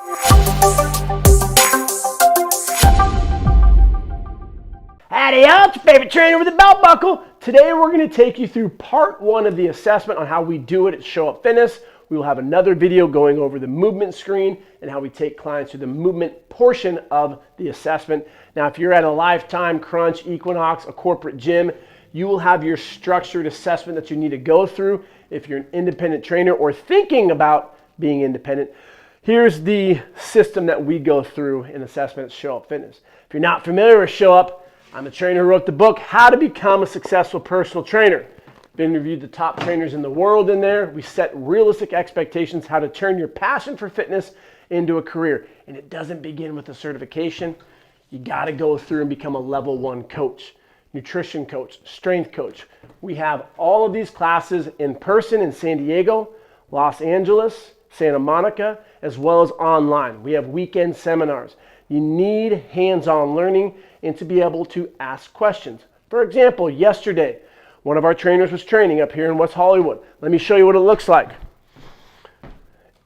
Howdy y'all, it's your favorite trainer with a belt buckle. Today we're going to take you through part one of the assessment on how we do it at Show Up Fitness. We will have another video going over the movement screen and how we take clients through the movement portion of the assessment. Now, if you're at a Lifetime, Crunch, Equinox, a corporate gym, you will have your structured assessment that you need to go through. If you're an independent trainer or thinking about being independent, here's the system that we go through in assessment at Show Up Fitness. If you're not familiar with Show Up, I'm the trainer who wrote the book, How to Become a Successful Personal Trainer. We interviewed the top trainers in the world in there. We set realistic expectations, how to turn your passion for fitness into a career. And it doesn't begin with a certification. You got to go through and become a level 1 coach, nutrition coach, strength coach. We have all of these classes in person in San Diego, Los Angeles, Santa Monica, as well as online. We have weekend seminars. You need hands-on learning and to be able to ask questions. For example, yesterday, one of our trainers was training up here in West Hollywood. Let me show you what it looks like.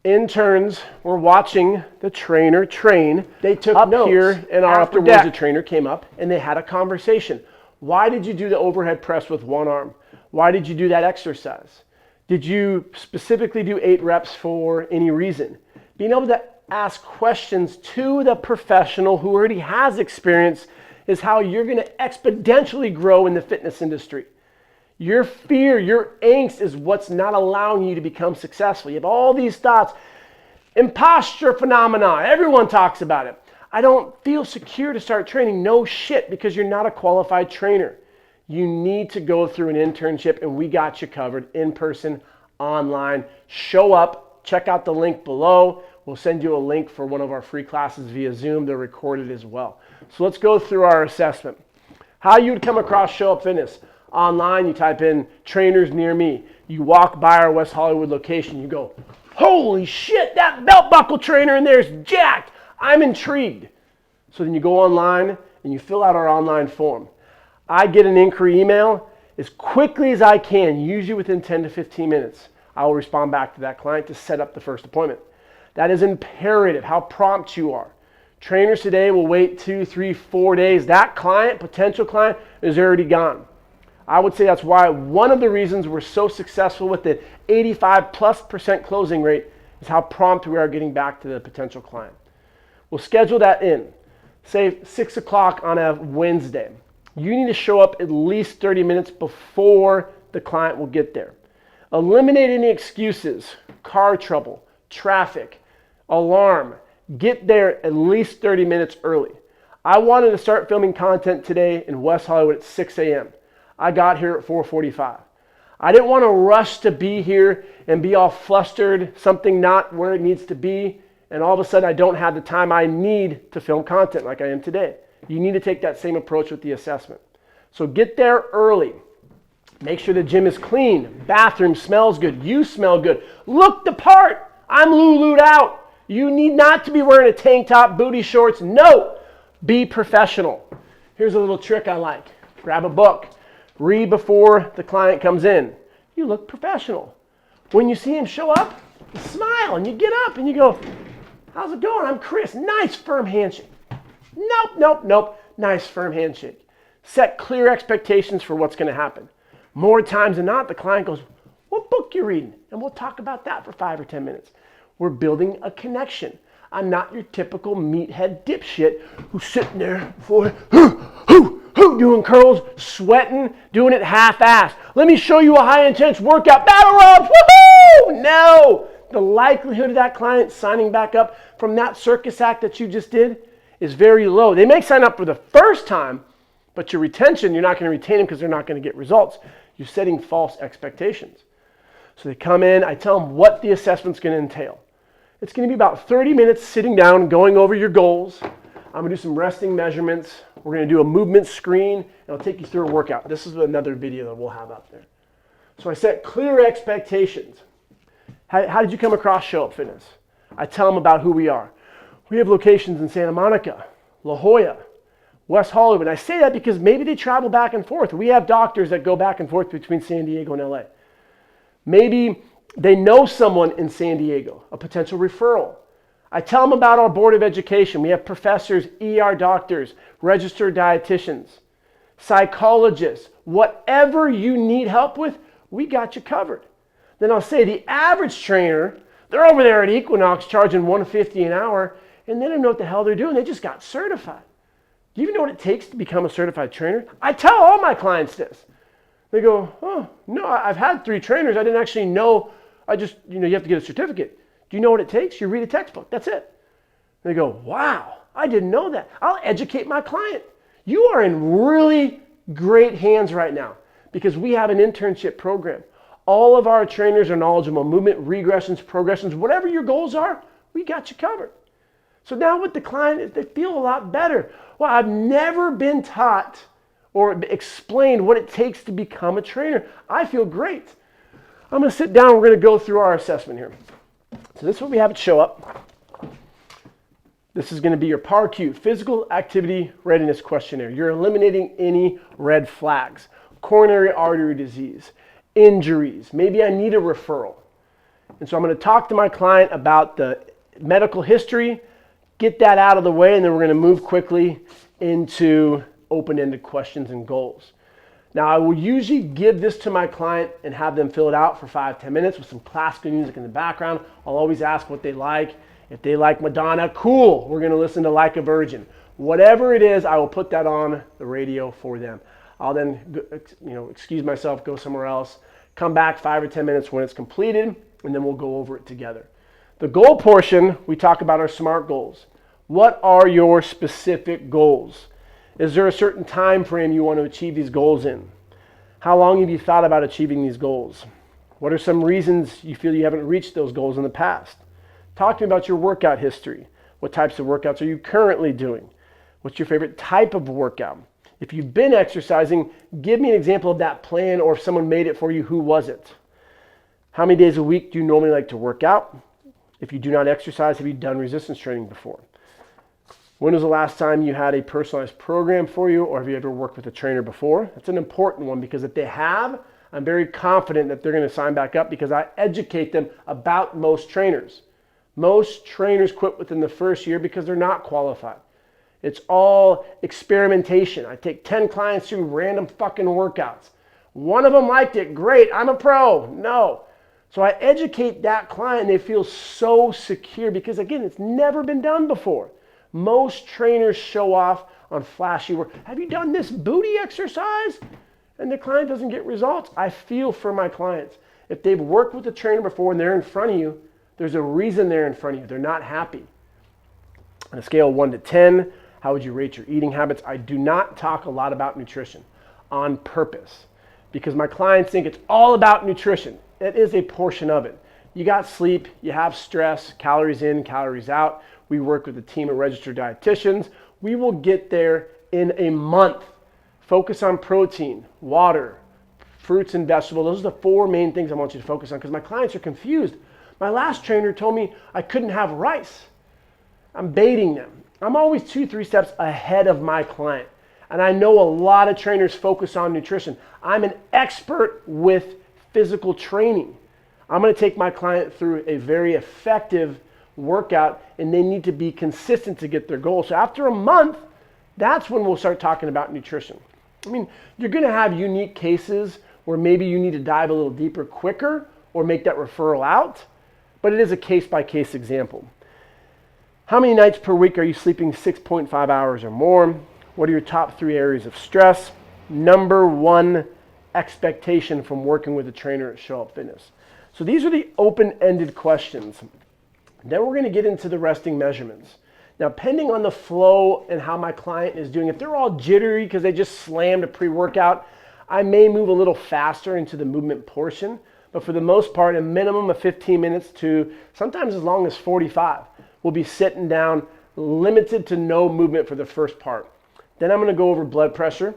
Interns were watching the trainer train. They took up notes here, and afterwards the trainer came up and they had a conversation. Why did you do the overhead press with one arm? Why did you do that exercise? Did you specifically do 8 reps for any reason? Being able to ask questions to the professional who already has experience is how you're going to exponentially grow in the fitness industry. Your fear, your angst is what's not allowing you to become successful. You have all these thoughts. Imposter phenomena, everyone talks about it. I don't feel secure to start training. No shit, because you're not a qualified trainer. You need to go through an internship, and we got you covered in person, online. Show up, check out the link below. We'll send you a link for one of our free classes via Zoom. They're recorded as well. So let's go through our assessment. How you would come across Show Up Fitness. Online, you type in trainers near me. You walk by our West Hollywood location. You go, holy shit, that belt buckle trainer in there is jacked. I'm intrigued. So then you go online and you fill out our online form. I get an inquiry email as quickly as I can, usually within 10 to 15 minutes. I will respond back to that client to set up the first appointment. That is imperative, how prompt you are. Trainers today will wait 2, 3, 4 days. That client, potential client, is already gone. I would say that's why one of the reasons we're so successful with the 85+% closing rate is how prompt we are getting back to the potential client. We'll schedule that in, say 6 o'clock on a Wednesday. You need to show up at least 30 minutes before the client will get there. Eliminate any excuses, car trouble, traffic, alarm. Get there at least 30 minutes early. I wanted to start filming content today in West Hollywood at 6 a.m. I got here at 4:45. I didn't want to rush to be here and be all flustered, something not where it needs to be, and all of a sudden I don't have the time I need to film content like I am today. You need to take that same approach with the assessment. So get there early. Make sure the gym is clean, bathroom smells good, you smell good. Look the part. I'm Lulu'd out. You need not to be wearing a tank top, booty shorts. No, be professional. Here's a little trick I like. Grab a book. Read before the client comes in. You look professional. When you see him show up, you smile and you get up and you go, how's it going? I'm Chris. Nice firm handshake. Nope. Nice firm handshake. Set clear expectations for what's going to happen. More times than not, the client goes, what book you reading? And we'll talk about that for 5 or 10 minutes. We're building a connection. I'm not your typical meathead dipshit who's sitting there for doing curls, sweating, doing it half-assed. Let me show you a high-intense workout. Battle ropes, woohoo! No! The likelihood of that client signing back up from that circus act that you just did is very low. They may sign up for the first time, but your retention, you're not going to retain them because they're not going to get results. You're setting false expectations. So they come in, I tell them what the assessment's going to entail. It's going to be about 30 minutes sitting down, going over your goals. I'm going to do some resting measurements. We're going to do a movement screen, and I'll take you through a workout. This is another video that we'll have up there. So I set clear expectations. How did you come across Show Up Fitness? I tell them about who we are. We have locations in Santa Monica, La Jolla, West Hollywood. I say that because maybe they travel back and forth. We have doctors that go back and forth between San Diego and LA. Maybe they know someone in San Diego, a potential referral. I tell them about our board of education. We have professors, ER doctors, registered dietitians, psychologists. Whatever you need help with, we got you covered. Then I'll say the average trainer, they're over there at Equinox charging $150 an hour, and they don't know what the hell they're doing. They just got certified. Do you even know what it takes to become a certified trainer? I tell all my clients this. They go, oh, no, I've had 3 trainers. I didn't actually know. You have to get a certificate. Do you know what it takes? You read a textbook. That's it. They go, wow, I didn't know that. I'll educate my client. You are in really great hands right now because we have an internship program. All of our trainers are knowledgeable. Movement, regressions, progressions, whatever your goals are, we got you covered. So now with the client, they feel a lot better. Well, I've never been taught or explained what it takes to become a trainer. I feel great. I'm going to sit down. We're going to go through our assessment here. So this is what we have it show up. This is going to be your PARQ, Physical Activity Readiness Questionnaire. You're eliminating any red flags, coronary artery disease, injuries. Maybe I need a referral. And so I'm going to talk to my client about the medical history, get that out of the way, and then we're going to move quickly into open-ended questions and goals. Now, I will usually give this to my client and have them fill it out for 5-10 minutes with some classical music in the background. I'll always ask what they like. If they like Madonna, cool, we're going to listen to Like a Virgin. Whatever it is, I will put that on the radio for them. I'll then excuse myself, go somewhere else, come back 5 or 10 minutes when it's completed, and then we'll go over it together. The goal portion, we talk about our SMART goals. What are your specific goals? Is there a certain time frame you want to achieve these goals in? How long have you thought about achieving these goals? What are some reasons you feel you haven't reached those goals in the past? Talk to me about your workout history. What types of workouts are you currently doing? What's your favorite type of workout? If you've been exercising, give me an example of that plan, or if someone made it for you, who was it? How many days a week do you normally like to work out? If you do not exercise, have you done resistance training before? When was the last time you had a personalized program for you, or have you ever worked with a trainer before? That's an important one because if they have, I'm very confident that they're going to sign back up because I educate them about most trainers. Most trainers quit within the first year because they're not qualified. It's all experimentation. I take 10 clients through random fucking workouts. One of them liked it. Great, I'm a pro. No. So I educate that client and they feel so secure because, again, it's never been done before. Most trainers show off on flashy work. Have you done this booty exercise? And the client doesn't get results. I feel for my clients. If they've worked with a trainer before and they're in front of you, there's a reason they're in front of you. They're not happy. On a scale of 1 to 10, how would you rate your eating habits? I do not talk a lot about nutrition on purpose because my clients think it's all about nutrition. It is a portion of it. You got sleep, you have stress, calories in, calories out. We work with a team of registered dietitians. We will get there in a month. Focus on protein, water, fruits and vegetables. Those are the 4 main things I want you to focus on because my clients are confused. My last trainer told me I couldn't have rice. I'm baiting them. I'm always 2-3 steps ahead of my client. And I know a lot of trainers focus on nutrition. I'm an expert with physical training. I'm going to take my client through a very effective workout, and they need to be consistent to get their goals. So after a month, that's when we'll start talking about nutrition. I mean, you're going to have unique cases where maybe you need to dive a little deeper quicker or make that referral out, but it is a case-by-case example. How many nights per week are you sleeping 6.5 hours or more? What are your top 3 areas of stress? Number 1 expectation from working with a trainer at Show Up Fitness. So these are the open-ended questions. Then we're going to get into the resting measurements. Now, depending on the flow and how my client is doing, if they're all jittery because they just slammed a pre-workout, I may move a little faster into the movement portion. But for the most part, a minimum of 15 minutes to sometimes as long as 45. We'll be sitting down, limited to no movement for the first part. Then I'm going to go over blood pressure.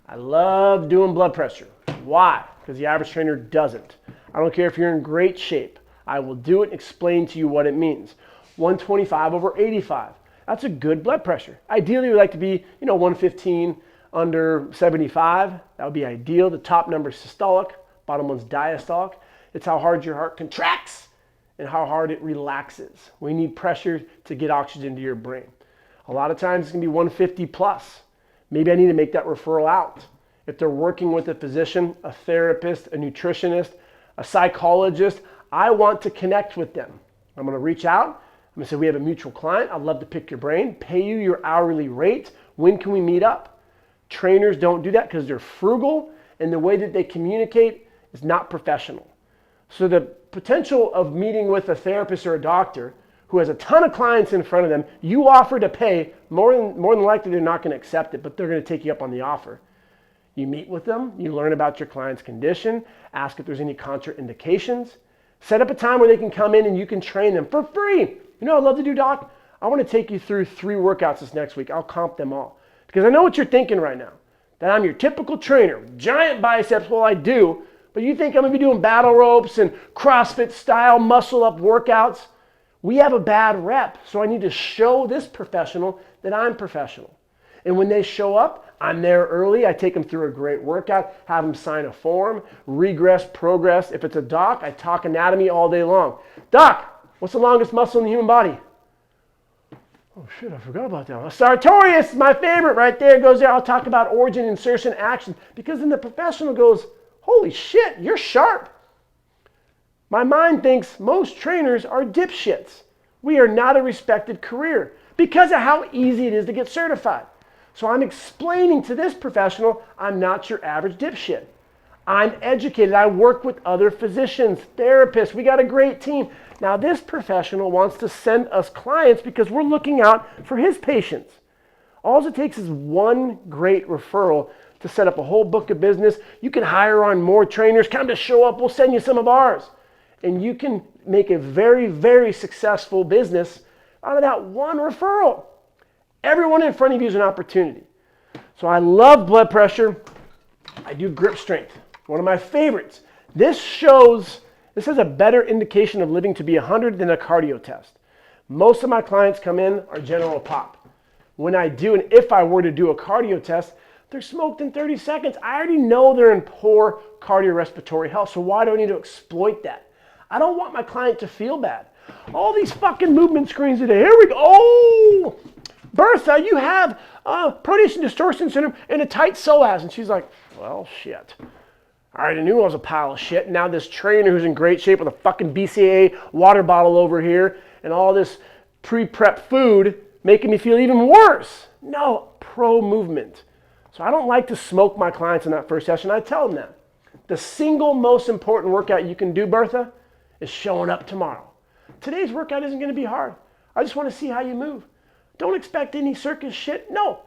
I love doing blood pressure. Why? Because the average trainer doesn't. I don't care if you're in great shape. I will do it and explain to you what it means. 125 over 85. That's a good blood pressure. Ideally, we like to be, 115 under 75. That would be ideal. The top number is systolic. Bottom one's diastolic. It's how hard your heart contracts and how hard it relaxes. We need pressure to get oxygen to your brain. A lot of times it's going to be 150 plus. Maybe I need to make that referral out. If they're working with a physician, a therapist, a nutritionist, a psychologist, I want to connect with them. I'm going to reach out. I'm going to say, we have a mutual client. I'd love to pick your brain, pay you your hourly rate. When can we meet up? Trainers don't do that because they're frugal, and the way that they communicate is not professional. So the potential of meeting with a therapist or a doctor who has a ton of clients in front of them, you offer to pay, more than likely they're not going to accept it, but they're going to take you up on the offer. You meet with them, you learn about your client's condition, ask if there's any contraindications, set up a time where they can come in and you can train them for free. You know, I'd love to do, Doc. I want to take you through 3 workouts this next week. I'll comp them all. Because I know what you're thinking right now, that I'm your typical trainer, giant biceps, well I do, but you think I'm going to be doing battle ropes and CrossFit style muscle up workouts? We have a bad rep, so I need to show this professional that I'm professional. And when they show up, I'm there early. I take them through a great workout, have them sign a form, regress, progress. If it's a doc, I talk anatomy all day long. Doc, what's the longest muscle in the human body? Oh shit, I forgot about that one. Sartorius, my favorite right there, goes there. I'll talk about origin, insertion, action, because then the professional goes, holy shit, you're sharp. My mind thinks most trainers are dipshits. We are not a respected career because of how easy it is to get certified. So I'm explaining to this professional, I'm not your average dipshit. I'm educated. I work with other physicians, therapists. We got a great team. Now this professional wants to send us clients because we're looking out for his patients. All it takes is one great referral to set up a whole book of business. You can hire on more trainers. Come to show up. We'll send you some of ours. And you can make a very, very successful business out of that one referral. Everyone in front of you is an opportunity. So I love blood pressure. I do grip strength. One of my favorites. This has a better indication of living to be 100 than a cardio test. Most of my clients come in are general pop. When I do, and if I were to do a cardio test, they're smoked in 30 seconds. I already know they're in poor cardiorespiratory health, so why do I need to exploit that? I don't want my client to feel bad. All these fucking movement screens today. Here we go. Oh, Bertha, you have pronation distortion syndrome and a tight psoas. And she's like, well, shit. I already knew I was a pile of shit. Now this trainer who's in great shape with a fucking BCAA water bottle over here and all this pre-prep food making me feel even worse. No, pro movement. So I don't like to smoke my clients in that first session. I tell them that. The single most important workout you can do, Bertha, is showing up tomorrow. Today's workout isn't going to be hard. I just want to see how you move. Don't expect any circus shit. No.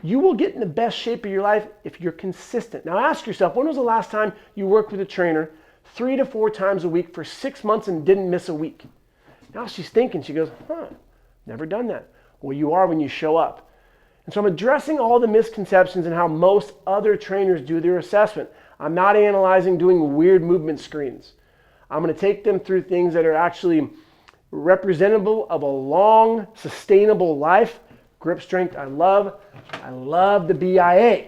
You will get in the best shape of your life if you're consistent. Now ask yourself, when was the last time you worked with a trainer 3 to 4 times a week for 6 months and didn't miss a week? Now she's thinking, she goes, never done that. Well, you are when you show up. And so I'm addressing all the misconceptions and how most other trainers do their assessment. I'm not analyzing doing weird movement screens. I'm going to take them through things that are actually representative of a long, sustainable life. Grip strength, I love the BIA.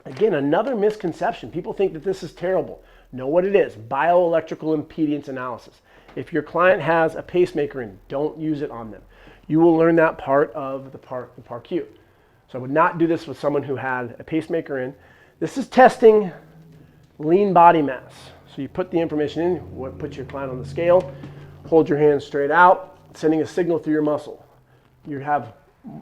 Again, another misconception. People think that this is terrible. Know what it is. Bioelectrical impedance analysis. If your client has a pacemaker in, don't use it on them. You will learn that part of the PAR-Q. So I would not do this with someone who had a pacemaker in. This is testing lean body mass. So you put the information in, put your client on the scale, hold your hands straight out, sending a signal through your muscle. You have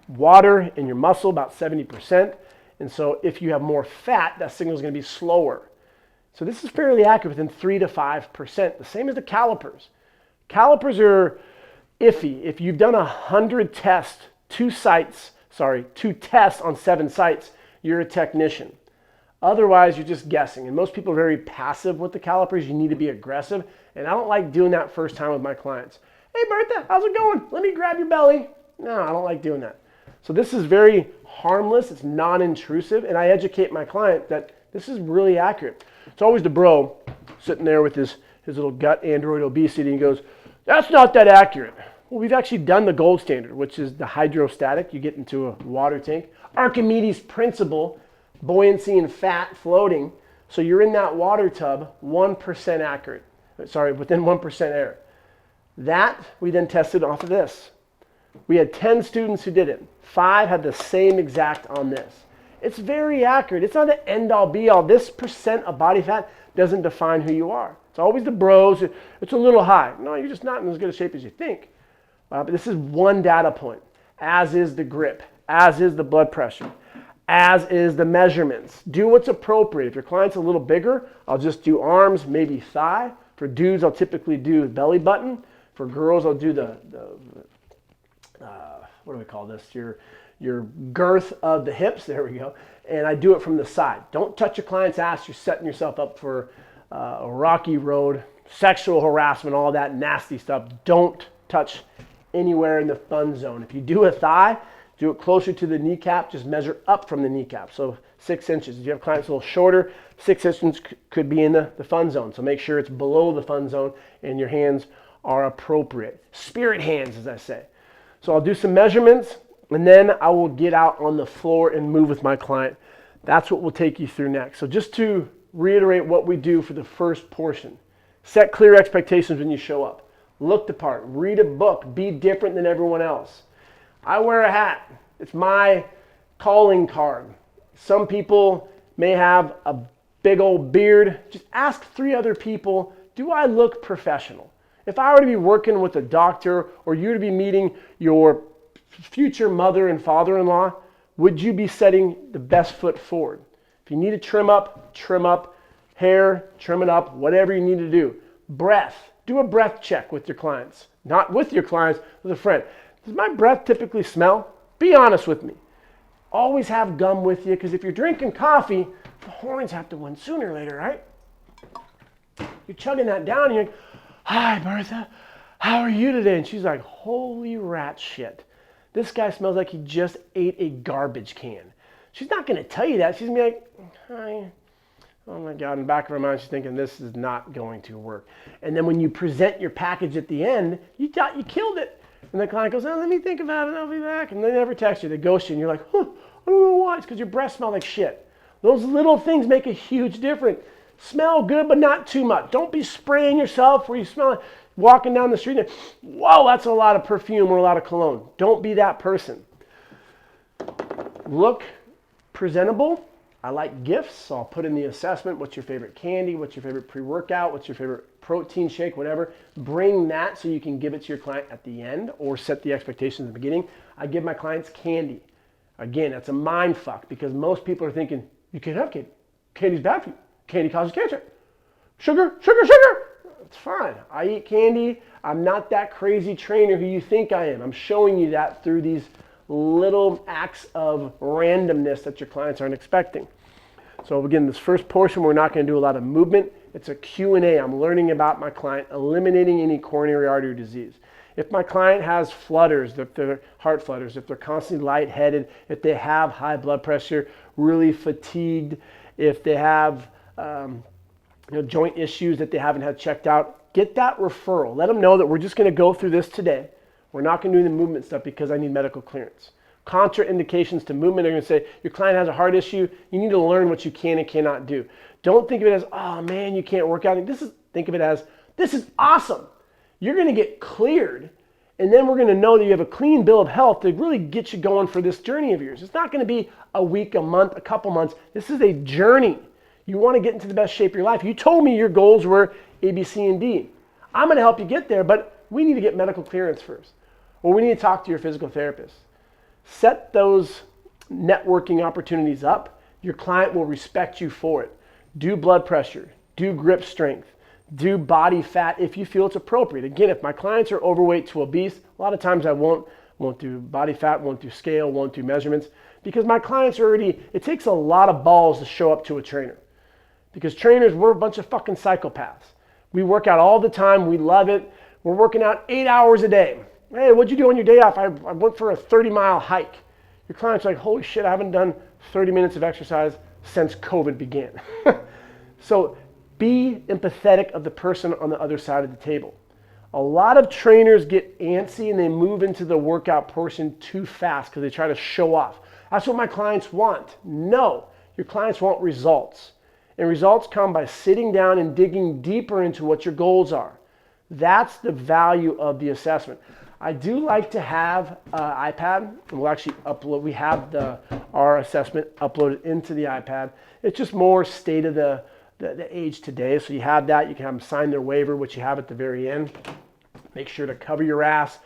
water in your muscle, about 70%. And so if you have more fat, that signal is going to be slower. So this is fairly accurate within 3 to 5%. The same as the calipers. Calipers are iffy. If you've done 100 tests, 2 tests on 7 sites, you're a technician. Otherwise, you're just guessing. And most people are very passive with the calipers. You need to be aggressive. And I don't like doing that first time with my clients. Hey, Bertha, how's it going? Let me grab your belly. No, I don't like doing that. So this is very harmless. It's non-intrusive. And I educate my client that this is really accurate. It's always the bro sitting there with his little gut android obesity and he goes, that's not that accurate. Well, we've actually done the gold standard, which is the hydrostatic. You get into a water tank. Archimedes' principle, buoyancy and fat floating. So you're in that water tub, 1% accurate. Sorry, within 1% air. That we then tested off of this. We had 10 students who did it. 5 had the same exact on this. It's very accurate. It's not an end-all be-all. This percent of body fat doesn't define who you are. It's always the bros. It's a little high. No, you're just not in as good a shape as you think. But this is one data point, as is the grip, as is the blood pressure, as is the measurements. Do what's appropriate. If your client's a little bigger, I'll just do arms, maybe thigh. For dudes, I'll typically do belly button. For girls, I'll do what do we call this? Your girth of the hips. There we go. And I do it from the side. Don't touch your client's ass. You're setting yourself up for a rocky road, sexual harassment, all that nasty stuff. Don't touch anywhere in the fun zone. If you do a thigh, do it closer to the kneecap. Just measure up from the kneecap. So 6 inches. If you have clients a little shorter, 6 inches could be in the fun zone. So make sure it's below the fun zone and your hands are appropriate. Spirit hands, as I say. So I'll do some measurements, and then I will get out on the floor and move with my client. That's what we'll take you through next. So just to reiterate what we do for the first portion. Set clear expectations when you show up. Look the part. Read a book. Be different than everyone else. I wear a hat. It's my calling card. Some people may have a big old beard. Just ask 3 other people, do I look professional? If I were to be working with a doctor or you to be meeting your future mother and father-in-law, would you be setting the best foot forward? If you need to trim up, hair, trim it up, whatever you need to do. Breath, do a breath check with your clients. Not with your clients, with a friend. Does my breath typically smell? Be honest with me. Always have gum with you, because if you're drinking coffee, the horns have to win sooner or later, right? You're chugging that down and you're like, hi, Bertha, how are you today? And she's like, holy rat shit. This guy smells like he just ate a garbage can. She's not going to tell you that. She's going to be like, hi. Oh my God, in the back of her mind, she's thinking this is not going to work. And then when you present your package at the end, you thought you killed it. And the client goes, oh, let me think about it, I'll be back. And they never text you, they ghost you, and you're like, huh, I don't know why. It's because your breath smells like shit. Those little things make a huge difference. Smell good, but not too much. Don't be spraying yourself where you smell it, walking down the street and, whoa, that's a lot of perfume or a lot of cologne. Don't be that person. Look presentable. I like gifts, so I'll put in the assessment. What's your favorite candy? What's your favorite pre-workout? What's your favorite protein shake? Whatever. Bring that so you can give it to your client at the end or set the expectations at the beginning. I give my clients candy. Again, that's a mind fuck because most people are thinking, you can't have candy. Candy's bad for you. Candy causes cancer. Sugar, sugar, sugar. It's fine. I eat candy. I'm not that crazy trainer who you think I am. I'm showing you that through these little acts of randomness that your clients aren't expecting. So again, this first portion, we're not going to do a lot of movement. It's a Q&A. I'm learning about my client, eliminating any coronary artery disease. If my client has flutters, if they're heart flutters, if they're constantly lightheaded, if they have high blood pressure, really fatigued, if they have joint issues that they haven't had checked out, get that referral. Let them know that we're just going to go through this today. We're not going to do the movement stuff because I need medical clearance. Contraindications to movement, they're going to say, your client has a heart issue, you need to learn what you can and cannot do. Don't think of it as, oh man, you can't work out. Think of it as, this is awesome. You're going to get cleared, and then we're going to know that you have a clean bill of health to really get you going for this journey of yours. It's not going to be a week, a month, a couple months. This is a journey. You want to get into the best shape of your life. You told me your goals were A, B, C, and D. I'm going to help you get there, but we need to get medical clearance first. Or we need to talk to your physical therapist. Set those networking opportunities up. Your client will respect you for it. Do blood pressure. Do grip strength. Do body fat if you feel it's appropriate. Again, if my clients are overweight to obese, a lot of times I won't do body fat, won't do scale, won't do measurements, because my clients are already, it takes a lot of balls to show up to a trainer. Because trainers, we're a bunch of fucking psychopaths. We work out all the time. We love it. We're working out 8 hours a day. Hey, what'd you do on your day off? I went for a 30-mile hike. Your client's like, holy shit, I haven't done 30 minutes of exercise since COVID began. So be empathetic of the person on the other side of the table. A lot of trainers get antsy and they move into the workout portion too fast because they try to show off. That's what my clients want. No, your clients want results. And results come by sitting down and digging deeper into what your goals are. That's the value of the assessment. I do like to have an iPad, and we'll actually upload, we have our assessment uploaded into the iPad. It's just more state of the age today. So you have that, you can have them sign their waiver, which you have at the very end. Make sure to cover your ass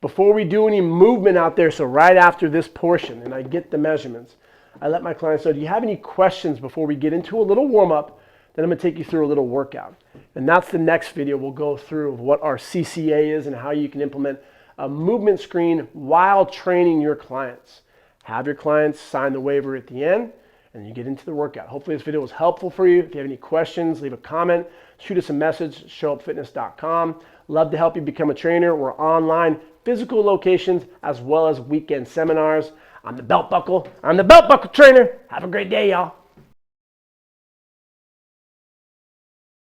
before we do any movement out there. So right after this portion, and I get the measurements, I let my clients know, do you have any questions before we get into a little warm up? Then I'm gonna take you through a little workout. And that's the next video. We'll go through what our CCA is and how you can implement a movement screen while training your clients. Have your clients sign the waiver at the end, and you get into the workout. Hopefully this video was helpful for you. If you have any questions, leave a comment, shoot us a message, showupfitness.com. Love to help you become a trainer. We're online, physical locations, as well as weekend seminars. I'm the belt buckle trainer. Have a great day, y'all.